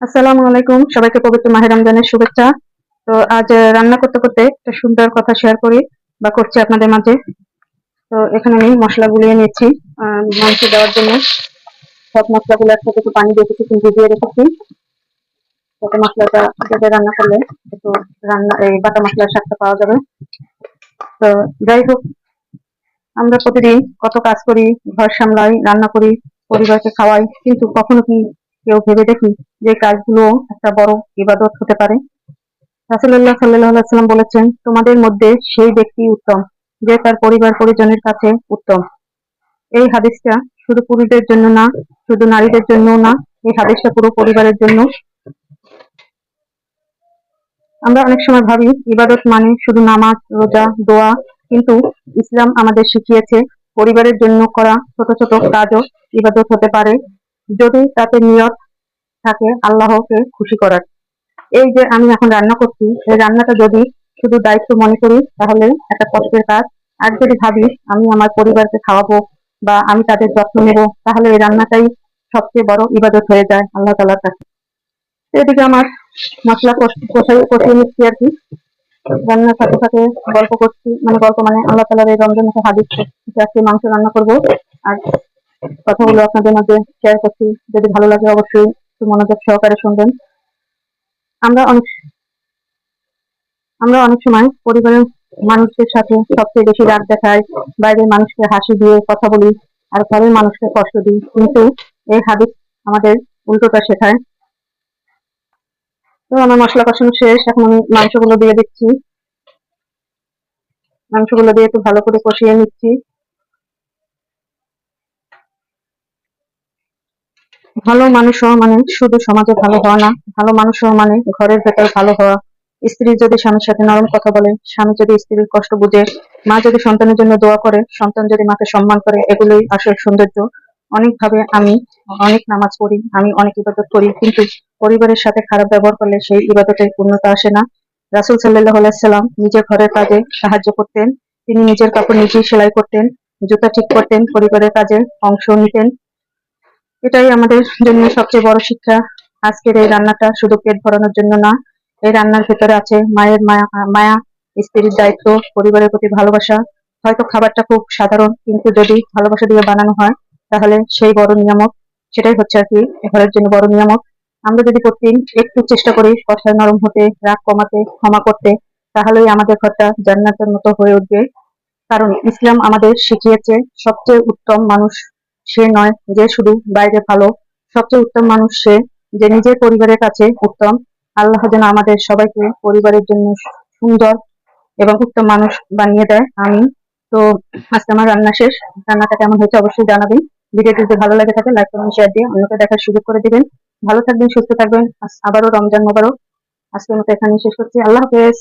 আসসালামু আলাইকুম, সবাইকে পবিত্র মাহে রমজানের শুভেচ্ছা। তো আজ রান্না করতে করতে একটা সুন্দর কথা শেয়ার করি বা করছি আপনাদের মাঝে। তো এখানে আমি মশলা গুলিয়ে নিচ্ছি মাংস দেওয়ার জন্য। সব মশলাগুলো একসাথে একটু পানি দিয়ে কিছুক্ষণ ভিজিয়ে রেখেছি, যাতে মশলাটা ভেজে রান্না করলে একটু এই বাটা মশলার স্বাদটা পাওয়া যাবে। তো যাই হোক, আমরা প্রতিদিন কত কাজ করি, ঘর সামলাই, রান্না করি, পরিবারকে খাওয়াই, কিন্তু কখনো কি কেউ ভেবে দেখি যে কাজগুলো একটা বড় ইবাদত হতে পারে? রাসূলুল্লাহ সাল্লাল্লাহু আলাইহি ওয়াসাল্লাম বলেছেন, তোমাদের মধ্যে সেই ব্যক্তি উত্তম যে তার পরিবার পরিজনের কাছে উত্তম। এই হাদিসটা শুধু পুরুষদের জন্য না, শুধু নারীদের জন্য না, এই হাদিসটা পুরো পরিবারের জন্য। আমরা অনেক সময় ভাবি ইবাদত মানে শুধু নামাজ, রোজা, দোয়া, কিন্তু ইসলাম আমাদের শিখিয়েছে পরিবারের জন্য করা ছোট ছোট কাজও ইবাদত হতে পারে, যদি তাতে নিয়ত থাকে আল্লাহকে খুশি করার। এই যে আমি এখন রান্না করছি, এই রান্নাটা যদি শুধু দায়িত্ব মনে করি তাহলে একটা কষ্টের কাজ। আর যদি ভাবি আমি আমার পরিবারকে খাওয়াবো বা আমি তাদের যত্ন নেব, তাহলে এই রান্নাটাই সবচেয়ে বড় ইবাদত হয়ে যায় আল্লাহ তাআলার কাছে। এদিকে আমার মশলা কষিয়ে নিচ্ছি আর কি, রান্নার সাথে সাথে গল্প করছি, মানে গল্প মানে আল্লাহ তাআলার এই রমজান মাসে হাদিস থেকে আজকে মাংস রান্না করব আর কথাগুলো আপনাদের মাঝে শেয়ার করছি। যদি ভালো লাগে অবশ্যই একটু মনোযোগ সহকারে শুনবেন। আমরা অনেক আমরা অনেক সময় পরিবারের মানুষদের সাথে সবচেয়ে বেশি রাগ দেখাই, বাইরের মানুষকে হাসি দিয়ে কথা বলি, আর ঘরের মানুষকে কষ্ট দিই, কিন্তু এই হাদিস আমাদের উল্টোটা শেখায়। তো আমার মশলা কষানো শেষ, এখন আমি মাংসগুলো দিয়ে দিচ্ছি। মাংসগুলো দিয়ে একটু ভালো করে কষিয়ে নিচ্ছি। ভালো মানুষ হওয়া মানে শুধু সমাজে ভালো হওয়া না, ভালো মানুষ হওয়া মানে ঘরের ভেতর ভালো হওয়া। স্ত্রী যদি স্বামীর সাথে নরম কথা বলে, স্বামী যদি স্ত্রীর কষ্ট বুঝে, মা যদি সন্তানের জন্য দোয়া করে, সন্তান যদি মাকে সম্মান করে, এগুলোই আসল সৌন্দর্য। অনেকভাবে আমি অনেক নামাজ পড়ি, আমি অনেক ইবাদত করি, কিন্তু পরিবারের সাথে খারাপ ব্যবহার করলে সেই ইবাদতের পূর্ণতা আসে না। রাসূল সাল্লাল্লাহু আলাইহি সাল্লাম নিজের ঘরের কাজে সাহায্য করতেন, তিনি নিজের কাপড় নিজেই সেলাই করতেন, জুতা ঠিক করতেন, পরিবারের কাজে অংশ নিতেন। এটাই আমাদের জন্য সবচেয়ে বড় শিক্ষা। আজকের এই রান্নাটা শুধু পেট ভরানোর জন্য না, এই রান্নার ভেতরে আছে মায়ের মায়া, স্ত্রীর দায়িত্ব, পরিবারের প্রতি ভালোবাসা। হয়তো খাবারটা খুব সাধারণ, কিন্তু যদি ভালোবাসা দিয়ে বানানো হয় তাহলে সেই বড় নিয়ামত। সেটাই হচ্ছে আর কি এ ঘরের জন্য বড় নিয়ামত। আমরা যদি প্রতিদিন একটু চেষ্টা করি কথায় নরম হতে, রাগ কমাতে, ক্ষমা করতে, তাহলেই আমাদের ঘরটা জান্নাতের মতো হয়ে উঠবে। কারণ ইসলাম আমাদের শিখিয়েছে সবচেয়ে উত্তম মানুষ সে নয় যে শুধু বাইরে ভালো, সবচেয়ে উত্তম মানুষ সে যে নিজের পরিবারের কাছে উত্তম। আল্লাহ যেন আমাদের সবাইকে পরিবারের জন্য সুন্দর এবং উত্তম মানুষ বানিয়ে দেয়, আমি। তো আজকে আমার রান্না শেষ। রান্নাটা কেমন হয়েছে অবশ্যই জানাবেন। ভিডিওটি যদি ভালো লাগে থাকে লাইক কমেন্ট শেয়ার দিয়ে অন্যকে দেখার সুযোগ করে দিবেন। ভালো থাকবেন, সুস্থ থাকবেন। আবারও রমজান মোবারক। আজকের মতো এখানে শেষ করছি। আল্লাহ হাফেজ।